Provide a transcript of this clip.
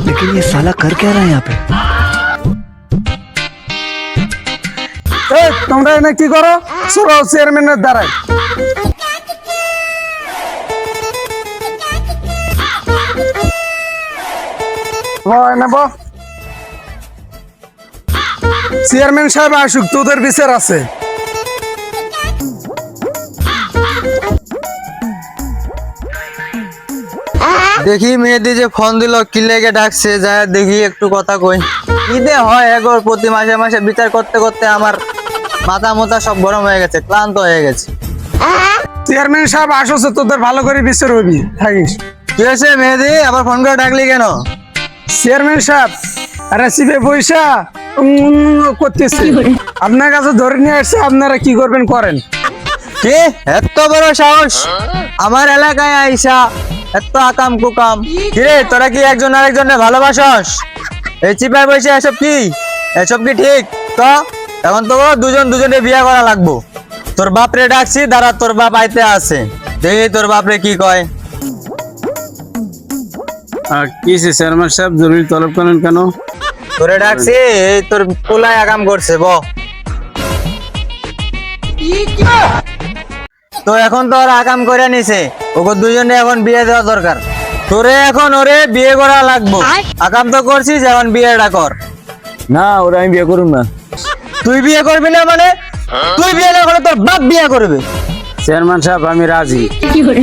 लेकिन ये साला कर क्या रहा है यहाँ पे? তোমরা এনে কি করো? চলো চেয়ারম্যানের দ্বারাই। চেয়ারম্যান সাহেব আসুক, তোদের বিচার আছে। দেখি মেয়েদি যে ফোন দিল কি লেগে ডাকছে, যায় দেখি একটু কথা কই। ঈদে হয় এগোর প্রতি মাসে মাসে বিচার করতে করতে আমার মাথা মোথা সব গরম হয়ে গেছে, ক্লান্ত হয়ে গেছে। চেয়ারম্যান সাহেব আসছে, তোদের ভালো করে বিচার হবি, থাকিস। কি হয়েছে মেহেদি, আবার ফোন করে ডাকলি কেন? চেয়ারম্যান সাহেব রেসিপি পয়সা করতেছে, আপনার কাছে ধরে নিয়ে আসছে, আপনারা কি করবেন করেন। কি এত বড় সাহস আমার এলাকায় আইসা, এত আকাম কুকাম! কিরে তোরা কি একজন আরেকজনের ভালোবাসস? এই চিপায় বসে এসব কি ঠিক? তো এখন তো দুজন দুজনে বিয়ে করা লাগবো। তোর বাপরে ডাকছি, দাঁড়া, তোর বাপ আইতে আছে, দেখি তোর বাপরে কি কয়। কি চেয়ারম্যান সাহেব জরুরি তলব করেন কেন? তোরে ডাকছি, এই তোর পোলায় আকাম করছে ব। তো এখন তো ওরা আকাম করে নিছে, ওকে দুজনে এখন বিয়ে দেওয়া দরকার। তোরে এখন ওরে বিয়ে করা লাগবো। আকাম তো করছিস, এখন বিয়েটা কর। না, ওরা আমি বিয়ে করুন না। তুই বিয়ে করবি না মানে? তুই বিয়ে না করে তোর বাপ বিয়ে করবে। চেয়ারম্যান সাহেব আমি রাজি। কি করে